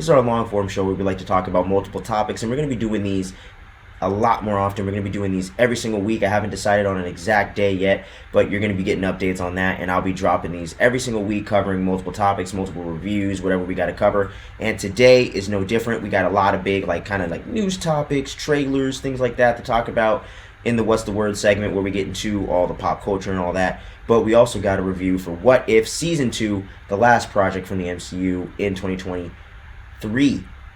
This is our long form show where we like to talk about multiple topics, and we're going to be doing these a lot more often. We're going to be doing these every single week. I haven't decided on an exact day yet, but you're going to be getting updates on that, and I'll be dropping these every single week covering multiple topics, multiple reviews, whatever we got to cover. And today is no different. We got a lot of big, like, kind of like news topics, trailers, things like that to talk about in the What's the Word segment where we get into all the pop culture and all that. But we also got a review for What If Season 2, the last project from the MCU in 2023.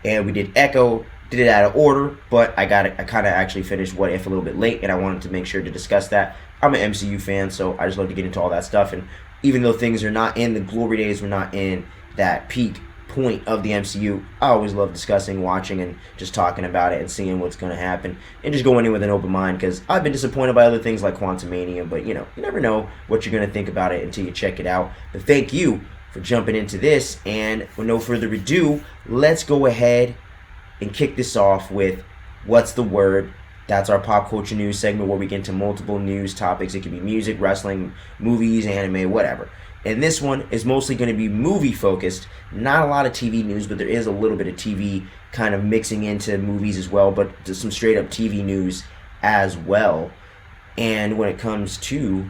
And we did did it out of order, but I kind of actually finished What If a little bit late, and I wanted to make sure to discuss that. I'm an MCU fan, so I just love to get into all that stuff. And even though things are not in the glory days, we're not in that peak point of the MCU, I always love discussing, watching, and just talking about it and seeing what's going to happen and just going in with an open mind, because I've been disappointed by other things like Quantumania, but you never know what you're going to think about it until you check it out. But thank you for jumping into this, and with no further ado, let's go ahead and kick this off with What's the Word. That's our pop culture news segment where we get into multiple news topics. It could be music, wrestling, movies, anime, whatever. And this one is mostly going to be movie focused. Not a lot of TV news, but there is a little bit of TV kind of mixing into movies as well, but there's some straight up TV news as well. And when it comes to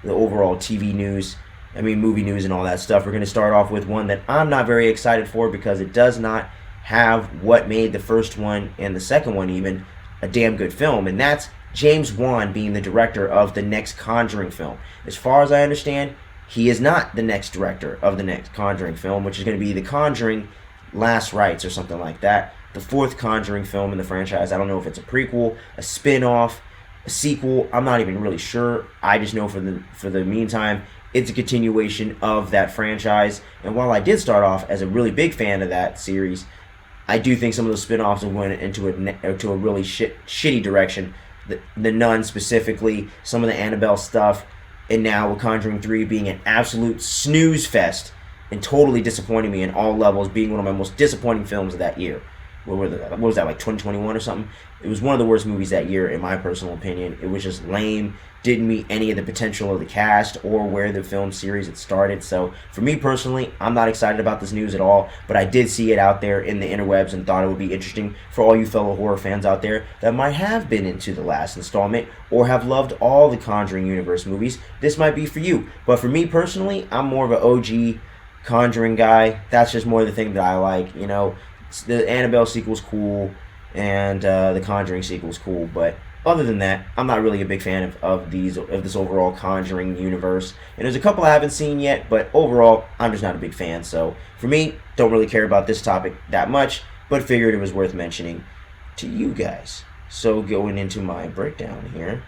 the overall TV news, movie news and all that stuff, we're going to start off with one that I'm not very excited for because it does not have what made the first one and the second one even a damn good film, and that's James Wan being the director of the next Conjuring film. As far as I understand, he is not the next director of the next Conjuring film, which is going to be The Conjuring Last Rites or something like that. The fourth Conjuring film in the franchise. I don't know if it's a prequel, a spin-off, a sequel. I'm not even really sure. I just know for the meantime, it's a continuation of that franchise. And while I did start off as a really big fan of that series, I do think some of those spin-offs have went into a really shitty direction. The Nun specifically, some of the Annabelle stuff, and now with Conjuring 3 being an absolute snooze fest and totally disappointing me in all levels, being one of my most disappointing films of that year. What was that, like 2021 or something? It was one of the worst movies that year, in my personal opinion. It was just lame, didn't meet any of the potential of the cast or where the film series had started. So for me personally, I'm not excited about this news at all, but I did see it out there in the interwebs and thought it would be interesting for all you fellow horror fans out there that might have been into the last installment or have loved all the Conjuring universe movies. This might be for you. But for me personally, I'm more of an OG Conjuring guy. That's just more the thing that I like. The Annabelle sequel's cool, and the Conjuring sequel's cool, but other than that, I'm not really a big fan of this overall Conjuring universe. And there's a couple I haven't seen yet, but overall, I'm just not a big fan. So for me, don't really care about this topic that much, but figured it was worth mentioning to you guys. So going into my breakdown here,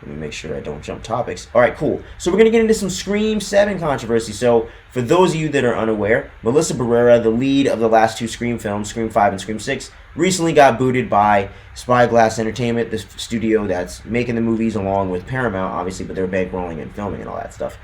let me make sure I don't jump topics. All right, cool. So we're going to get into some Scream 7 controversy. So for those of you that are unaware, Melissa Barrera, the lead of the last two Scream films, Scream 5 and Scream 6, recently got booted by Spyglass Entertainment, the studio that's making the movies along with Paramount, obviously, but they're bankrolling and filming and all that stuff.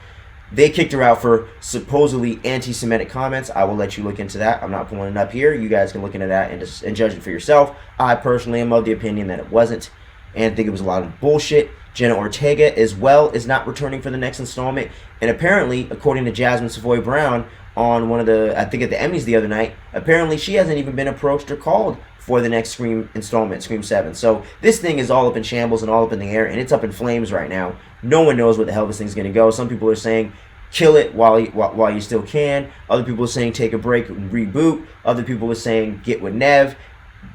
They kicked her out for supposedly anti-Semitic comments. I will let you look into that. I'm not pulling it up here. You guys can look into that and judge it for yourself. I personally am of the opinion that it wasn't and think it was a lot of bullshit. Jenna Ortega as well is not returning for the next installment, and apparently, according to Jasmine Savoy Brown on one of I think at the Emmys the other night, apparently she hasn't even been approached or called for the next Scream installment, Scream 7. So this thing is all up in shambles and all up in the air, and it's up in flames right now. No one knows where the hell this thing's going to go. Some people are saying kill it while you still can. Other people are saying take a break and reboot. Other people are saying get with Nev,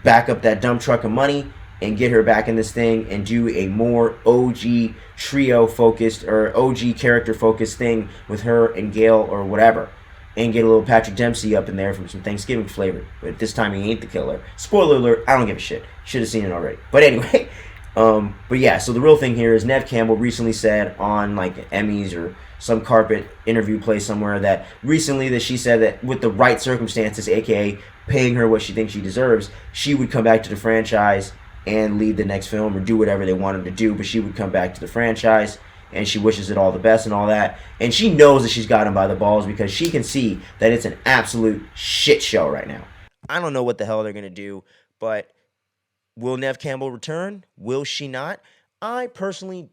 back up that dump truck of money, and get her back in this thing and do a more OG trio focused or OG character focused thing with her and Gail or whatever. And get a little Patrick Dempsey up in there from some Thanksgiving flavor. But this time he ain't the killer. Spoiler alert, I don't give a shit. Should have seen it already. But anyway, but yeah, so the real thing here is Nev Campbell recently said on like Emmys or some carpet interview place somewhere that she said that with the right circumstances, aka paying her what she thinks she deserves, she would come back to the franchise and lead the next film or do whatever they want him to do, but she would come back to the franchise, and she wishes it all the best and all that. And she knows that she's got him by the balls because she can see that it's an absolute shit show right now. I don't know what the hell they're going to do, but will Nev Campbell return? Will she not? I personally,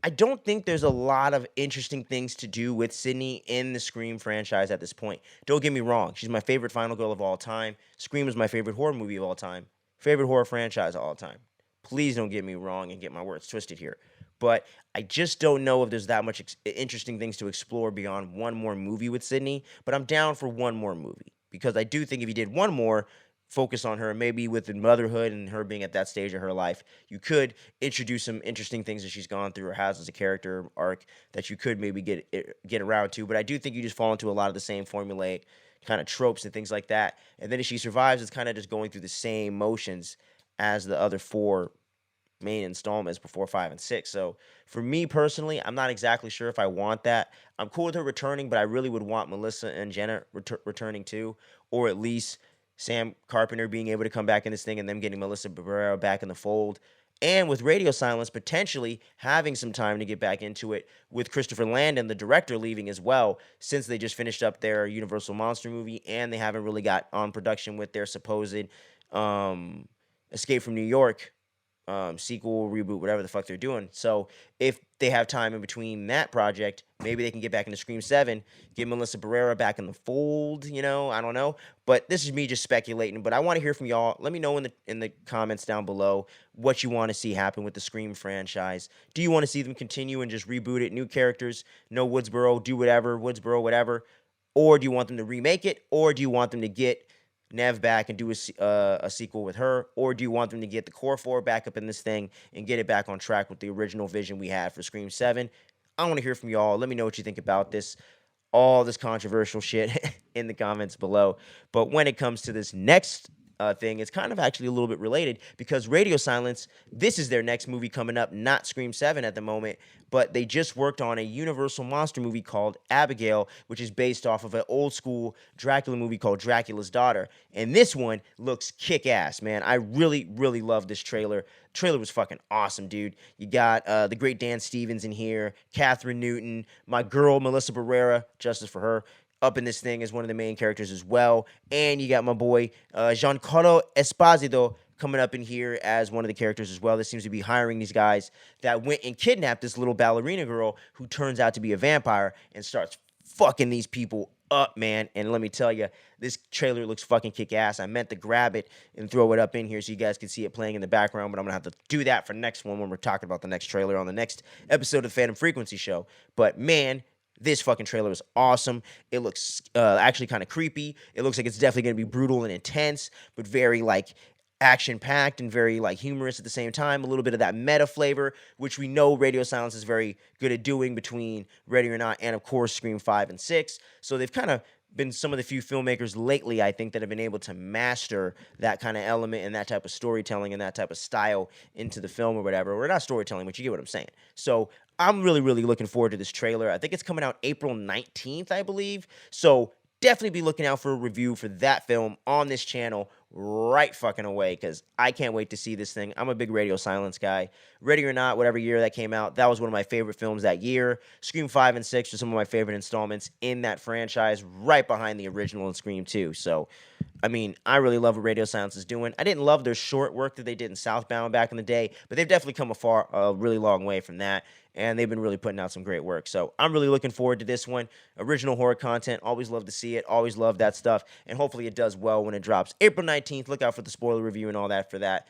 I don't think there's a lot of interesting things to do with Sydney in the Scream franchise at this point. Don't get me wrong. She's my favorite final girl of all time. Scream is my favorite horror movie of all time. Favorite horror franchise of all time. Please don't get me wrong and get my words twisted here. But I just don't know if there's that much interesting things to explore beyond one more movie with Sydney. But I'm down for one more movie because I do think if you did one more, focus on her, maybe with the motherhood and her being at that stage of her life, you could introduce some interesting things that she's gone through or has as a character arc that you could maybe get around to. But I do think you just fall into a lot of the same formulaic kind of tropes and things like that. And then if she survives, it's kind of just going through the same motions as the other four main installments before 5 and 6. So for me personally, I'm not exactly sure if I want that. I'm cool with her returning, but I really would want Melissa and Jenna returning too, or at least Sam Carpenter being able to come back in this thing and them getting Melissa Barrera back in the fold. And with Radio Silence potentially having some time to get back into it, with Christopher Landon, the director, leaving as well, since they just finished up their Universal Monster movie and they haven't really got on production with their supposed um, Escape from New York sequel, reboot, whatever the fuck they're doing. So if they have time in between that project, maybe they can get back into Scream 7, get Melissa Barrera back in the fold, I don't know. But this is me just speculating, but I want to hear from y'all. Let me know in the comments down below what you want to see happen with the Scream franchise. Do you want to see them continue and just reboot it, new characters, no Woodsboro, do whatever, Woodsboro, whatever? Or do you want them to remake it? Or do you want them to get Nev back and do a sequel with her? Or do you want them to get the core four back up in this thing and get it back on track with the original vision we had for Scream 7? I want to hear from y'all. Let me know what you think about this, all this controversial shit in the comments below. But when it comes to this next thing, it's kind of actually a little bit related because Radio Silence, this is their next movie coming up, not Scream 7 at the moment, but they just worked on a Universal monster movie called Abigail, which is based off of an old school Dracula movie called Dracula's Daughter. And this one looks kick-ass, man. I really, really love this trailer. Trailer was fucking awesome, dude. You got the great Dan Stevens in here, Catherine Newton, my girl Melissa Barrera, justice for her, up in this thing as one of the main characters as well. And you got my boy Giancarlo Esposito coming up in here as one of the characters as well. That seems to be hiring these guys that went and kidnapped this little ballerina girl who turns out to be a vampire and starts fucking these people up, man. And let me tell you, this trailer looks fucking kick-ass. I meant to grab it and throw it up in here so you guys can see it playing in the background, but I'm going to have to do that for next one when we're talking about the next trailer on the next episode of the Phantom Frequency Show. But, man, this fucking trailer is awesome. It looks actually kind of creepy. It looks like it's definitely going to be brutal and intense, but very, action-packed and very, humorous at the same time. A little bit of that meta flavor, which we know Radio Silence is very good at doing between Ready or Not and, of course, Scream 5 and 6. So they've kind of been some of the few filmmakers lately, I think, that have been able to master that kind of element and that type of storytelling and that type of style into the film or whatever. Or not storytelling, but you get what I'm saying. So I'm really, really looking forward to this trailer. I think it's coming out April 19th, I believe. So definitely be looking out for a review for that film on this channel right fucking away, because I can't wait to see this thing. I'm a big Radio Silence guy. Ready or Not, whatever year that came out, that was one of my favorite films that year. Scream 5 and 6 are some of my favorite installments in that franchise, right behind the original and Scream 2. So, I mean, I really love what Radio Silence is doing. I didn't love their short work that they did in Southbound back in the day, but they've definitely come a really long way from that, and they've been really putting out some great work. So I'm really looking forward to this one. Original horror content, always love to see it, always love that stuff, and hopefully it does well when it drops April 19th. Look out for the spoiler review and all that for that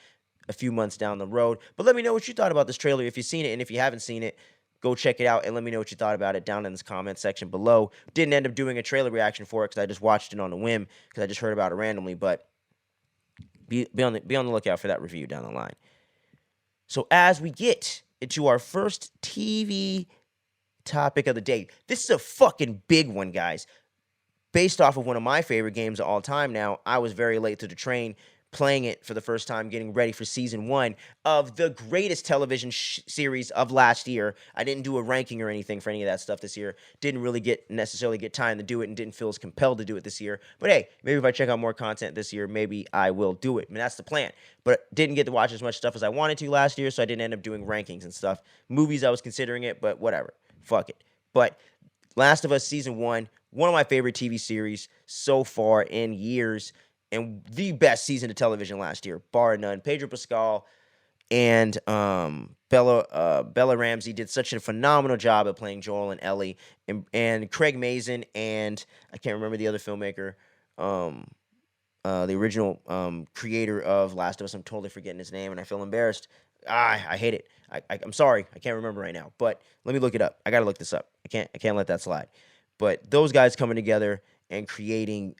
a few months down the road. But let me know what you thought about this trailer if you've seen it, and if you haven't seen it, go check it out and let me know what you thought about it down in this comment section below. Didn't end up doing a trailer reaction for it because I just watched it on a whim because I just heard about it randomly, but be on the lookout for that review down the line. So as we get into our first TV topic of the day, this is a fucking big one, guys. Based off of one of my favorite games of all time now, I was very late to the train playing it for the first time, getting ready for season 1 of the greatest television series of last year. I didn't do a ranking or anything for any of that stuff this year. Didn't really necessarily get time to do it and didn't feel as compelled to do it this year. But hey, maybe if I check out more content this year, maybe I will do it. I mean, that's the plan. But didn't get to watch as much stuff as I wanted to last year, so I didn't end up doing rankings and stuff. Movies, I was considering it, but whatever. Fuck it. But Last of Us Season 1, one of my favorite TV series so far in years, and the best season of television last year, bar none. Pedro Pascal and Bella Ramsey did such a phenomenal job at playing Joel and Ellie, and Craig Mazin and I can't remember the other filmmaker, um, the original creator of Last of Us. I'm totally forgetting his name, and I feel embarrassed. I hate it. I'm sorry, I can't remember right now. But let me look it up. I gotta look this up. I can't let that slide. But those guys coming together and creating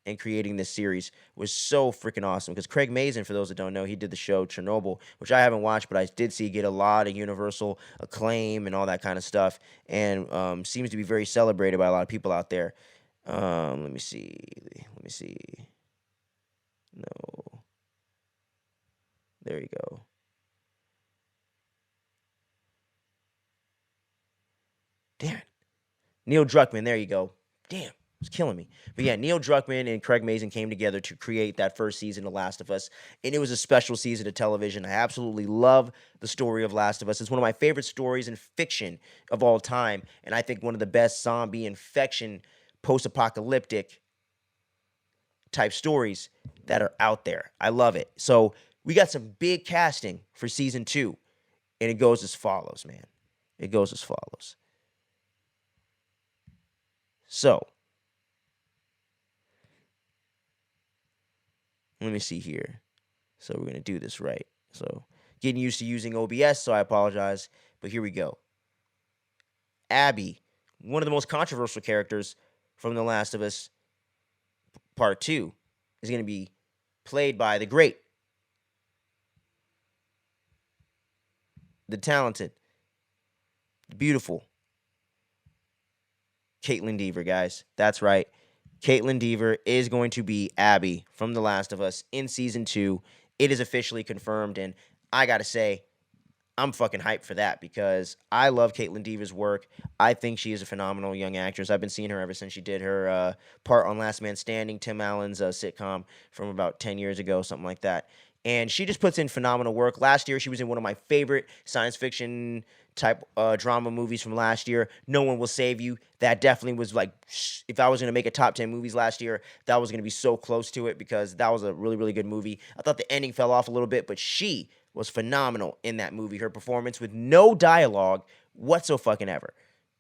this series was so freaking awesome. Because Craig Mazin, for those that don't know, he did the show Chernobyl, which I haven't watched, but I did see get a lot of universal acclaim and all that kind of stuff, and seems to be very celebrated by a lot of people out there. Let me see. Let me see. No, there you go. Damn it. Neil Druckmann, there you go. Damn, it's killing me. But yeah, Neil Druckmann and Craig Mazin came together to create that first season of Last of Us, and it was a special season of television. I absolutely love the story of Last of Us. It's one of my favorite stories in fiction of all time, and I think one of the best zombie infection post-apocalyptic type stories that are out there. I love it. So we got some big casting for season 2, and it goes as follows, man. It goes as follows. So let me see here. So we're gonna do this right. So getting used to using OBS, so I apologize. But here we go. Abby, one of the most controversial characters from The Last of Us Part 2, is gonna be played by the great, the talented, the beautiful Caitlin Dever, guys. That's right. Caitlin Dever is going to be Abby from The Last of Us in season 2. It is officially confirmed, and I gotta say, I'm fucking hyped for that because I love Caitlin Dever's work. I think she is a phenomenal young actress. I've been seeing her ever since she did her part on Last Man Standing, Tim Allen's sitcom from about 10 years ago, something like that. And she just puts in phenomenal work. Last year, she was in one of my favorite science fiction type drama movies from last year, No One Will Save You. That definitely was like, if I was going to make a top 10 movies last year, that was going to be so close to it because that was a really, really good movie. I thought the ending fell off a little bit, but she was phenomenal in that movie. Her performance with no dialogue whatsoever,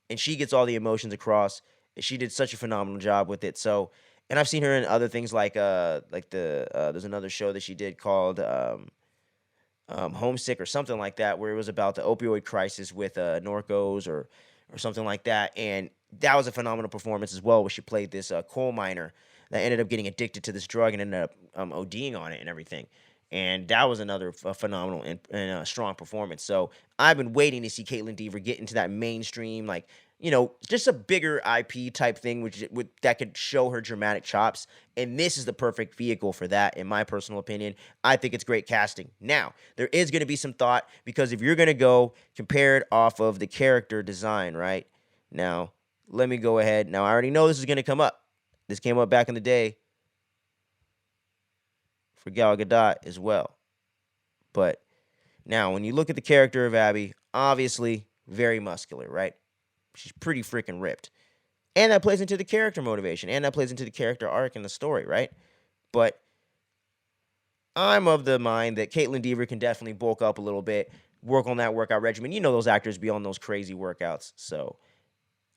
and she gets all the emotions across. She did such a phenomenal job with it. So, and I've seen her in other things like there's another show that she did called Homesick or something like that, where it was about the opioid crisis with Norcos or something like that, and that was a phenomenal performance as well, where she played this coal miner that ended up getting addicted to this drug and ended up ODing on it and everything. And that was another phenomenal and strong performance. So I've been waiting to see Caitlin Dever get into that mainstream, like, just a bigger IP type thing, that could show her dramatic chops. And this is the perfect vehicle for that, in my personal opinion. I think it's great casting. Now, there is going to be some thought, because if you're going to go compare it off of the character design, right? Now, let me go ahead. Now, I already know this is going to come up. This came up back in the day for Gal Gadot as well. But now, when you look at the character of Abby, obviously very muscular, right? She's pretty freaking ripped. And that plays into the character motivation, and that plays into the character arc in the story, right? But I'm of the mind that Caitlin Dever can definitely bulk up a little bit, work on that workout regimen. You know those actors be on those crazy workouts. So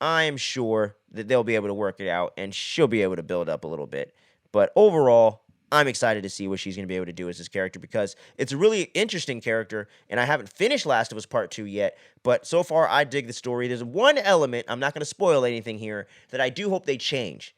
I am sure that they'll be able to work it out, and she'll be able to build up a little bit. But overall, I'm excited to see what she's going to be able to do as this character, because it's a really interesting character, and I haven't finished Last of Us Part 2 yet, but so far I dig the story. There's one element, I'm not going to spoil anything here, that I do hope they change.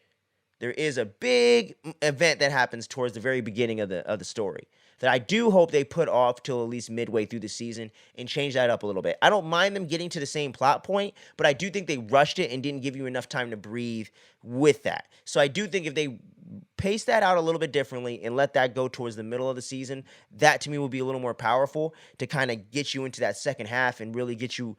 There is a big event that happens towards the very beginning of the story that I do hope they put off till at least midway through the season and change that up a little bit. I don't mind them getting to the same plot point, but I do think they rushed it and didn't give you enough time to breathe with that. So I do think if they pace that out a little bit differently and let that go towards the middle of the season, that to me will be a little more powerful to kind of get you into that second half and really get you.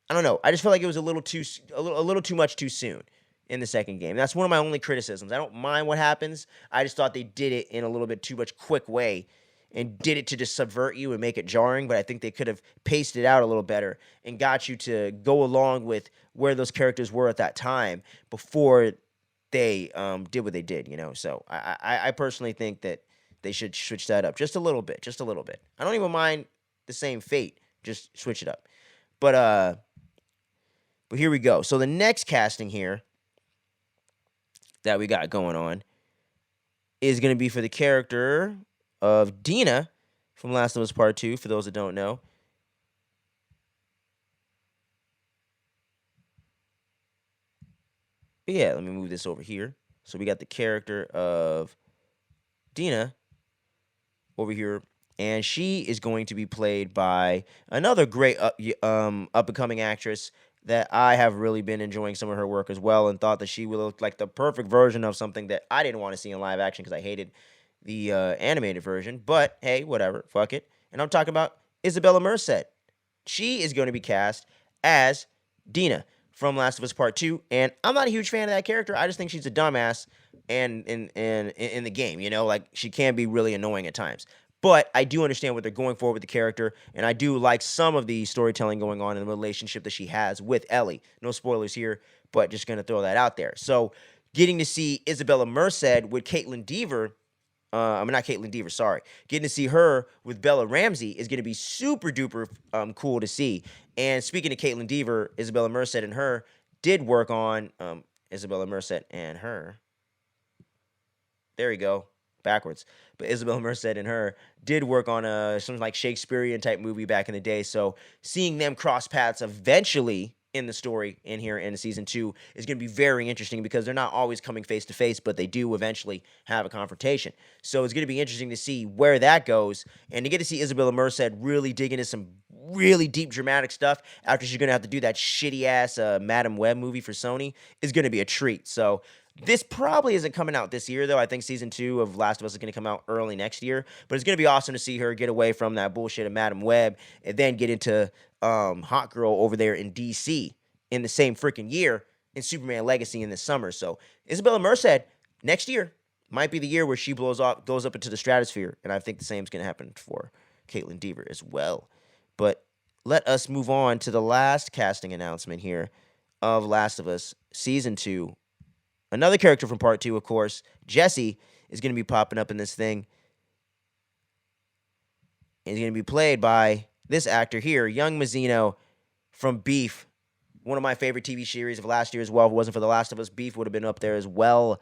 I don't know. I just felt like it was a little too much too soon in the second game. That's one of my only criticisms. I don't mind what happens. I just thought they did it in a little bit too much quick way and did it to just subvert you and make it jarring, but I think they could have paced it out a little better and got you to go along with where those characters were at that time before they did what they did, So I personally think that they should switch that up just a little bit, just a little bit. I don't even mind the same fate, just switch it up. But here we go. So the next casting here that we got going on is going to be for the character of Dina from Last of Us Part 2, for those that don't know. But yeah, let me move this over here. So we got the character of Dina over here, and she is going to be played by another great up-and-coming actress that I have really been enjoying some of her work as well, and thought that she would look like the perfect version of something that I didn't want to see in live action because I hated the animated version. But hey, whatever, fuck it. And I'm talking about Isabella Merced. She is going to be cast as Dina from Last of Us Part 2, and I'm not a huge fan of that character. I just think she's a dumbass and in the game, you know, like she can be really annoying at times. But I do understand what they're going for with the character, and I do like some of the storytelling going on in the relationship that she has with Ellie. No spoilers here, but just going to throw that out there. So getting to see Isabella Merced with Caitlin Dever, not Caitlin Dever, sorry. Getting to see her with Bella Ramsey is going to be super duper cool to see. And speaking of Caitlin Dever, Isabella Merced and her did work on Isabella Merced and her. There we go. Backwards. But Isabella Merced and her did work on something like Shakespearean type movie back in the day. So seeing them cross paths eventually in the story in here in season 2 is going to be very interesting because they're not always coming face to face, but they do eventually have a confrontation. So it's going to be interesting to see where that goes, and to get to see Isabella Merced really dig into some really deep dramatic stuff after she's going to have to do that shitty ass Madam Web movie for Sony is going to be a treat. So this probably isn't coming out this year, though. I think season 2 of Last of Us is going to come out early next year. But it's going to be awesome to see her get away from that bullshit of Madam Web and then get into Hot Girl over there in DC in the same freaking year in Superman Legacy in the summer. So Isabella Merced next year might be the year where she goes up into the stratosphere. And I think the same is going to happen for Caitlin Dever as well. But let us move on to the last casting announcement here of Last of Us Season 2. Another character from Part 2, of course, Jesse, is going to be popping up in this thing. And he's going to be played by this actor here, Young Mazzino from Beef, one of my favorite TV series of last year as well. If it wasn't for The Last of Us, Beef would have been up there as well.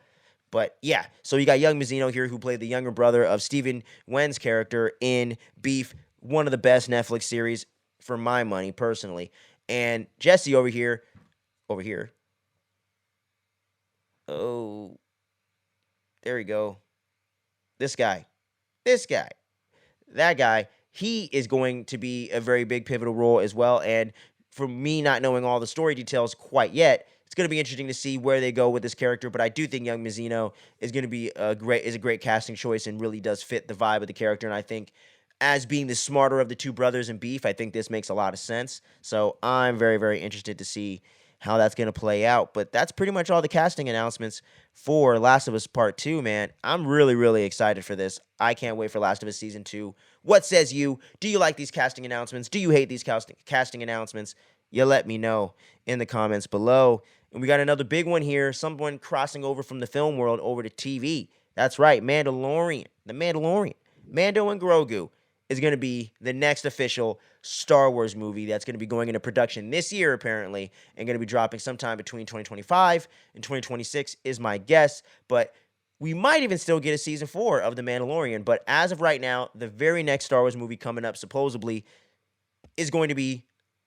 But yeah, so you got Young Mazzino here, who played the younger brother of Stephen Wen's character in Beef, one of the best Netflix series for my money, personally. And Jesse over here. Oh, there we go. This guy, that guy, he is going to be a very big pivotal role as well. And for me not knowing all the story details quite yet, it's going to be interesting to see where they go with this character. But I do think Young Mazzino is going to be a great casting choice and really does fit the vibe of the character. And I think as being the smarter of the two brothers in Beef, I think this makes a lot of sense. So I'm very, very interested to see how that's going to play out. But that's pretty much all the casting announcements for Last of Us Part 2, man. I'm really, really excited for this. I can't wait for Last of Us Season 2. What says you? Do you like these casting announcements? Do you hate these casting announcements? You let me know in the comments below. And we got another big one here. Someone crossing over from the film world over to TV. That's right, Mandalorian. The Mandalorian. Mando and Grogu is going to be the next official Star Wars movie that's going to be going into production this year, apparently, and going to be dropping sometime between 2025 and 2026 is my guess. But we might even still get a season 4 of The Mandalorian. But as of right now, the very next Star Wars movie coming up, supposedly, is going to be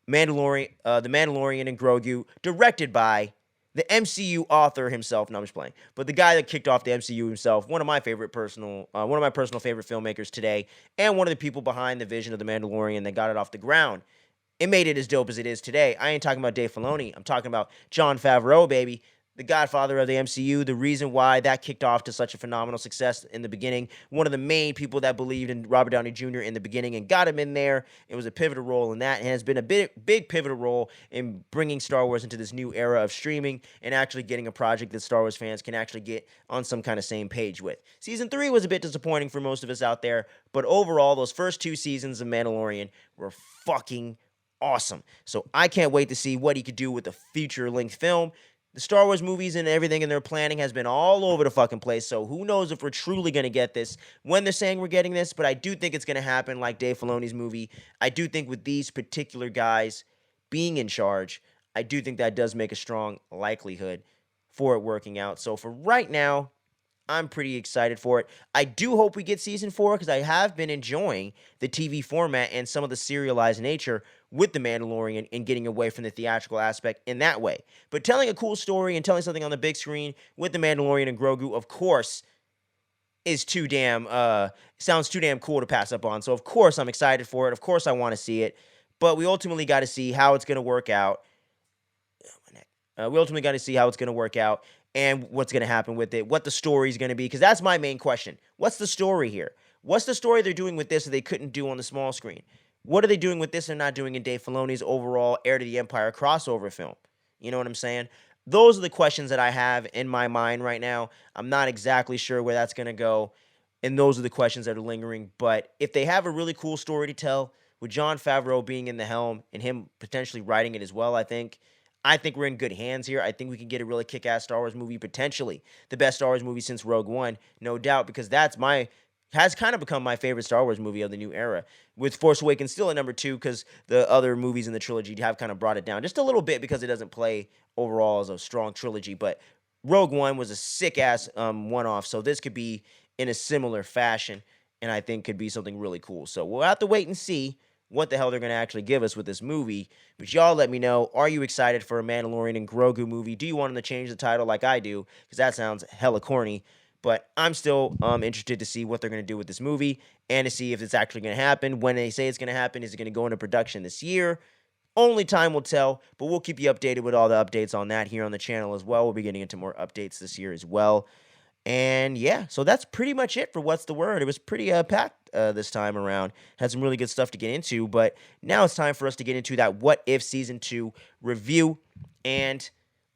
The Mandalorian and Grogu, directed by the MCU author himself. No, I'm just playing. But the guy that kicked off the MCU himself, one of my personal favorite filmmakers today, and one of the people behind the vision of The Mandalorian that got it off the ground. It made it as dope as it is today. I ain't talking about Dave Filoni. I'm talking about Jon Favreau, baby. The godfather of the MCU, the reason why that kicked off to such a phenomenal success in the beginning. One of the main people that believed in Robert Downey Jr. in the beginning and got him in there. It was a pivotal role in that, and has been a big pivotal role in bringing Star Wars into this new era of streaming and actually getting a project that Star Wars fans can actually get on some kind of same page with. Season 3 was a bit disappointing for most of us out there, but overall, those first 2 seasons of Mandalorian were fucking awesome. So I can't wait to see what he could do with a feature-length film. The Star Wars movies and everything in their planning has been all over the fucking place. So who knows if we're truly going to get this when they're saying we're getting this. But I do think it's going to happen like Dave Filoni's movie. I do think with these particular guys being in charge, I do think that does make a strong likelihood for it working out. So for right now, I'm pretty excited for it. I do hope we get season 4 because I have been enjoying the TV format and some of the serialized nature with The Mandalorian and getting away from the theatrical aspect in that way. But telling a cool story and telling something on the big screen with The Mandalorian and Grogu, of course, is too damn sounds too damn cool to pass up on. So of course I'm excited for it. Of course I want to see it. But we ultimately got to see how it's going to work out. We ultimately got to see how it's going to work out and what's going to happen with it, what the story's going to be, because that's my main question. What's the story here? What's the story they're doing with this that they couldn't do on the small screen? What are they doing with this they're not doing in Dave Filoni's overall Heir to the Empire crossover film? You know what I'm saying? Those are the questions that I have in my mind right now. I'm not exactly sure where that's going to go, and those are the questions that are lingering. But if they have a really cool story to tell, with Jon Favreau being in the helm and him potentially writing it as well, I think we're in good hands here. I think we can get a really kick-ass Star Wars movie, potentially the best Star Wars movie since Rogue One, no doubt, because has kind of become my favorite Star Wars movie of the new era. With Force Awakens still at number 2 because the other movies in the trilogy have kind of brought it down just a little bit because it doesn't play overall as a strong trilogy. But Rogue One was a sick-ass one-off, so this could be in a similar fashion, and I think could be something really cool. So we'll have to wait and see what the hell they're going to actually give us with this movie. But y'all let me know, are you excited for a Mandalorian and Grogu movie? Do you want them to change the title like I do? Because that sounds hella corny. But I'm still interested to see what they're going to do with this movie and to see if it's actually going to happen. When they say it's going to happen, is it going to go into production this year? Only time will tell, but we'll keep you updated with all the updates on that here on the channel as well. We'll be getting into more updates this year as well. And yeah, so that's pretty much it for What's the Word. It was pretty packed this time around. Had some really good stuff to get into, but now it's time for us to get into that What If Season 2 review. And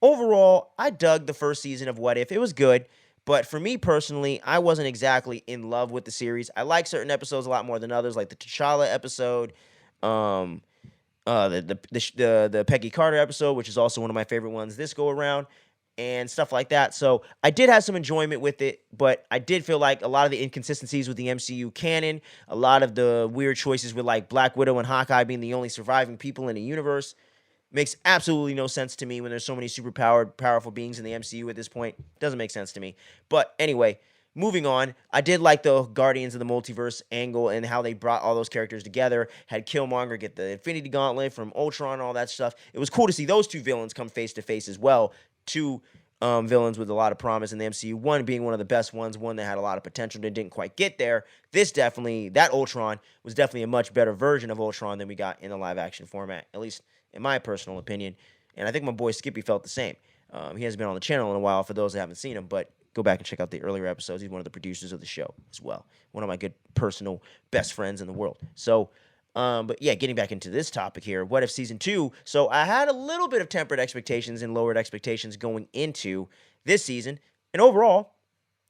overall, I dug the first season of What If. It was good, but for me personally, I wasn't exactly in love with the series. I like certain episodes a lot more than others, like the T'Challa episode, the Peggy Carter episode, which is also one of my favorite ones this go around, and stuff like that. So I did have some enjoyment with it, but I did feel like a lot of the inconsistencies with the MCU canon, a lot of the weird choices with like Black Widow and Hawkeye being the only surviving people in the universe, makes absolutely no sense to me when there's so many superpowered, powerful beings in the MCU at this point. Doesn't make sense to me. But anyway, moving on, I did like the Guardians of the Multiverse angle and how they brought all those characters together. Had Killmonger get the Infinity Gauntlet from Ultron and all that stuff. It was cool to see those two villains come face to face as well. Two villains with a lot of promise in the MCU. One being one of the best ones, one that had a lot of potential that didn't quite get there. That Ultron was definitely a much better version of Ultron than we got in the live action format, at least in my personal opinion. And I think my boy Skippy felt the same. He hasn't been on the channel in a while for those that haven't seen him, but go back and check out the earlier episodes. He's one of the producers of the show as well. One of my good personal best friends in the world. So, but yeah, getting back into this topic here, What If Season 2? So I had a little bit of tempered expectations and lowered expectations going into this season. And overall,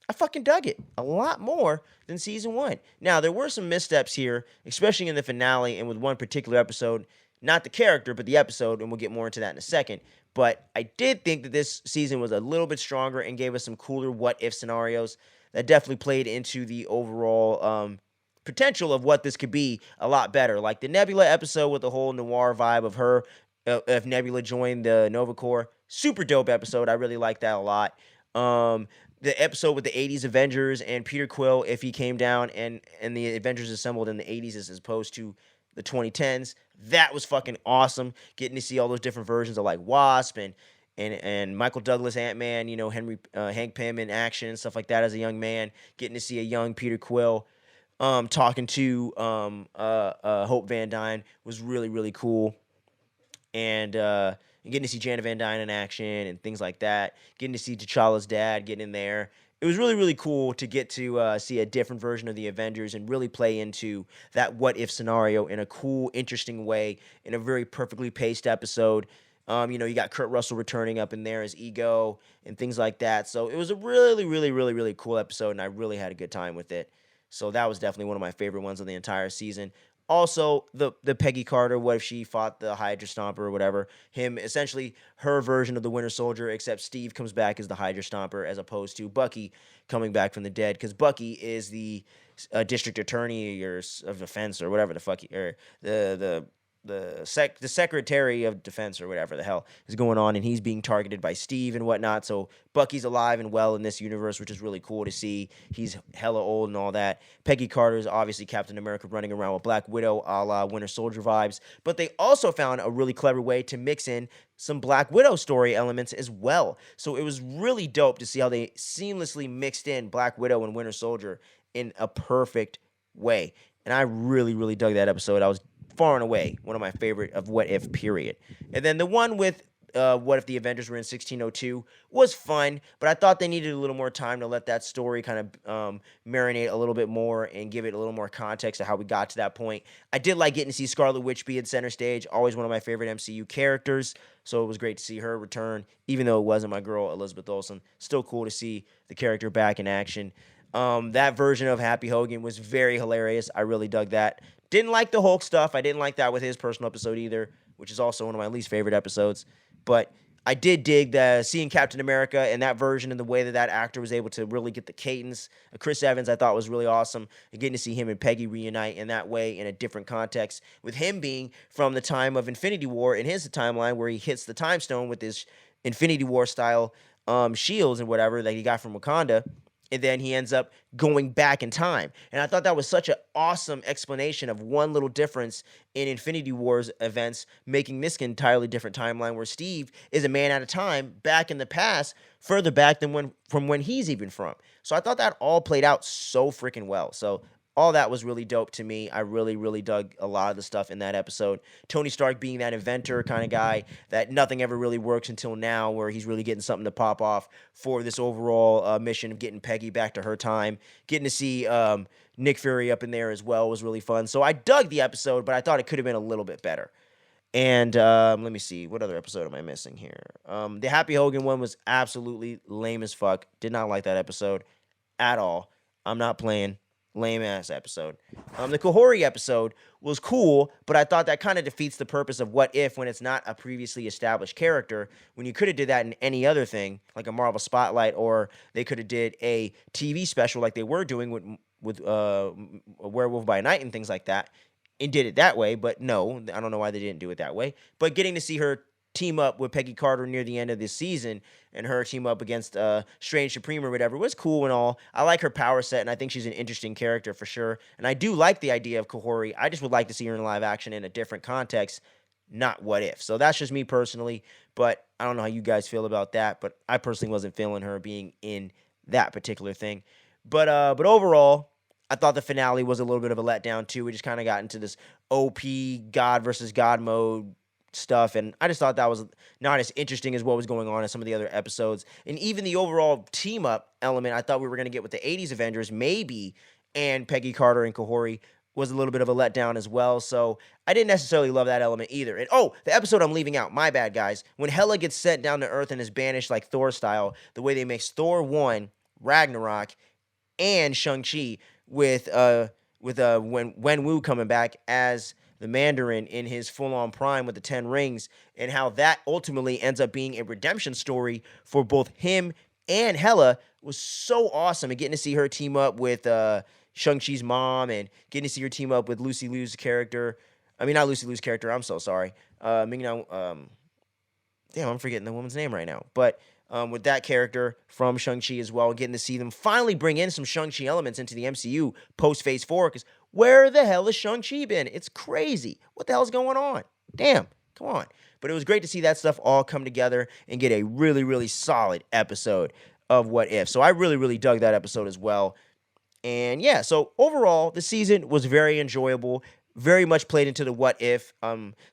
I fucking dug it a lot more than Season 1. Now, there were some missteps here, especially in the finale and with one particular episode. Not the character, but the episode, and we'll get more into that in a second. But I did think that this season was a little bit stronger and gave us some cooler what-if scenarios that definitely played into the overall potential of what this could be a lot better. Like the Nebula episode with the whole noir vibe of her, if Nebula joined the Nova Corps. Super dope episode. I really like that a lot. The episode with the 80s Avengers and Peter Quill, if he came down and the Avengers assembled in the 80s as opposed to the 2010s. That was fucking awesome. Getting to see all those different versions of like Wasp and Michael Douglas Ant-Man, Hank Pym in action and stuff like that as a young man. Getting to see a young Peter Quill talking to Hope Van Dyne was really, really cool. And getting to see Janet Van Dyne in action and things like that. Getting to see T'Challa's dad get in there. It was really, really cool to get to see a different version of the Avengers and really play into that what-if scenario in a cool, interesting way, in a very perfectly paced episode. You got Kurt Russell returning up in there as Ego and things like that. So it was a really, really, really, really cool episode, and I really had a good time with it. So that was definitely one of my favorite ones of the entire season. Also, the Peggy Carter, what if she fought the Hydra Stomper or whatever? Him, essentially, her version of the Winter Soldier, except Steve comes back as the Hydra Stomper as opposed to Bucky coming back from the dead, because Bucky is the district attorney or of defense or whatever the fuck, or the the secretary of defense or whatever the hell is going on, and he's being targeted by Steve and whatnot. So Bucky's alive and well in this universe, which is really cool to see. He's hella old and all that. Peggy Carter is obviously Captain America running around with Black Widow, a la Winter Soldier vibes. But they also found a really clever way to mix in some Black Widow story elements as well. So it was really dope to see how they seamlessly mixed in Black Widow and Winter Soldier in a perfect way. And I really, really dug that episode. I was far and away one of my favorite of What If, period. And then the one with What If the Avengers Were in 1602 was fun, but I thought they needed a little more time to let that story kind of marinate a little bit more and give it a little more context of how we got to that point. I did like getting to see Scarlet Witch be in center stage, always one of my favorite MCU characters, so it was great to see her return, even though it wasn't my girl, Elizabeth Olsen. Still cool to see the character back in action. That version of Happy Hogan was very hilarious. I really dug that. Didn't like the Hulk stuff. I didn't like that with his personal episode either, which is also one of my least favorite episodes. But I did dig seeing Captain America and that version and the way that that actor was able to really get the cadence. Chris Evans, I thought, was really awesome. And getting to see him and Peggy reunite in that way in a different context, with him being from the time of Infinity War in his timeline where he hits the time stone with his Infinity War style shields and whatever that he got from Wakanda. And then he ends up going back in time. And I thought that was such an awesome explanation of one little difference in Infinity War's events, making this an entirely different timeline where Steve is a man at a time back in the past, further back than from when he's even from. So I thought that all played out so freaking well. So all that was really dope to me. I really, really dug a lot of the stuff in that episode. Tony Stark being that inventor kind of guy that nothing ever really works until now, where he's really getting something to pop off for this overall mission of getting Peggy back to her time. Getting to see Nick Fury up in there as well was really fun. So I dug the episode, but I thought it could have been a little bit better. And let me see, what other episode am I missing here? The Happy Hogan one was absolutely lame as fuck. Did not like that episode at all. I'm not playing. Lame ass episode. The Kahori episode was cool, but I thought that kind of defeats the purpose of What If when it's not a previously established character. When you could have did that in any other thing, like a Marvel Spotlight, or they could have did a TV special like they were doing with Werewolf by Night and things like that, and did it that way. But no, I don't know why they didn't do it that way. But getting to see her team up with Peggy Carter near the end of this season and her team up against Strange Supreme or whatever was cool and all. I like her power set, and I think she's an interesting character for sure. And I do like the idea of Kahori. I just would like to see her in live action in a different context, not What If. So that's just me personally, but I don't know how you guys feel about that, but I personally wasn't feeling her being in that particular thing. But overall, I thought the finale was a little bit of a letdown too. We just kind of got into this OP God versus God mode stuff, and I just thought that was not as interesting as what was going on in some of the other episodes. And even the overall team up element I thought we were going to get with the 80s Avengers maybe, and Peggy Carter and Kahori, was a little bit of a letdown as well. So I didn't necessarily love that element either. And the episode I'm leaving out, my bad guys, when Hela gets sent down to Earth and is banished like Thor style, the way they mix Thor 1, Ragnarok, and Shang-Chi with when Wu coming back as the Mandarin in his full-on prime with the 10 rings, and how that ultimately ends up being a redemption story for both him and Hela was so awesome. And getting to see her team up with Shang-Chi's mom, and getting to see her team up with Lucy Liu's character. I mean, not Lucy Liu's character, I'm so sorry. Damn, I'm forgetting the woman's name right now. But with that character from Shang-Chi as well, getting to see them finally bring in some Shang-Chi elements into the MCU post-Phase 4, because where the hell has Shang-Chi been? It's crazy. What the hell's going on? Damn, come on. But it was great to see that stuff all come together and get a really, really solid episode of What If. So I really, really dug that episode as well. And yeah, so overall, the season was very enjoyable. Very much played into the What If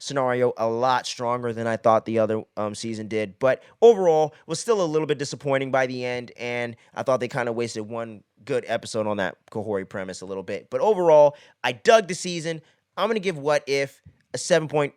scenario a lot stronger than I thought the other season did. But overall, was still a little bit disappointing by the end, and I thought they kind of wasted one good episode on that Kahori premise a little bit. But overall, I dug the season. I'm going to give What If a 7.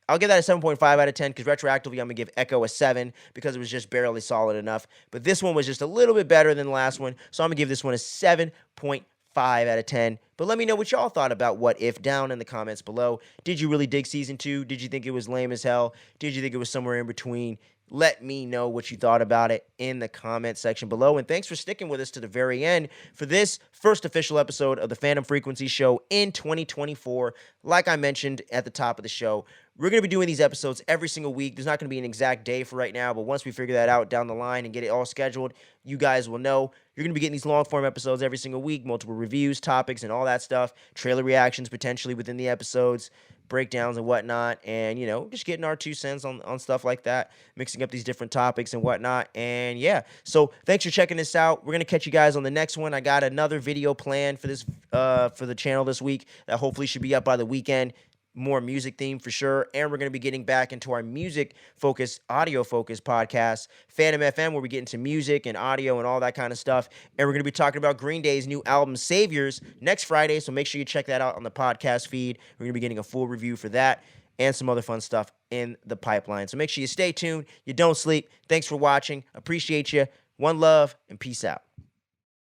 I'll give that a 7.5 out of 10, because retroactively I'm going to give Echo a 7 because it was just barely solid enough. But this one was just a little bit better than the last one, so I'm going to give this one a 7.5 5 out of 10. But let me know what y'all thought about What If down in the comments below. Did you really dig season 2? Did you think it was lame as hell? Did you think it was somewhere in between? Let me know what you thought about it in the comment section below. And thanks for sticking with us to the very end for this first official episode of the Fandom Frequency Show in 2024. Like I mentioned at the top of the show, we're going to be doing these episodes every single week. There's not going to be an exact day for right now, but once we figure that out down the line and get it all scheduled, you guys will know. You're going to be getting these long-form episodes every single week, multiple reviews, topics, and all that stuff, trailer reactions potentially within the episodes, breakdowns and whatnot, and, you know, just getting our 2 cents on stuff like that, mixing up these different topics and whatnot, and yeah. So thanks for checking this out. We're going to catch you guys on the next one. I got another video planned for this for the channel this week that hopefully should be up by the weekend. More music theme for sure, and we're going to be getting back into our music focused, audio focused podcast, Fandom FM, where we get into music and audio and all that kind of stuff. And we're going to be talking about Green Day's new album Saviors next Friday, so make sure you check that out on the podcast feed. We're going to be getting a full review for that and some other fun stuff in the pipeline. So make sure you stay tuned, you don't sleep. Thanks for watching. Appreciate you. One love and peace out.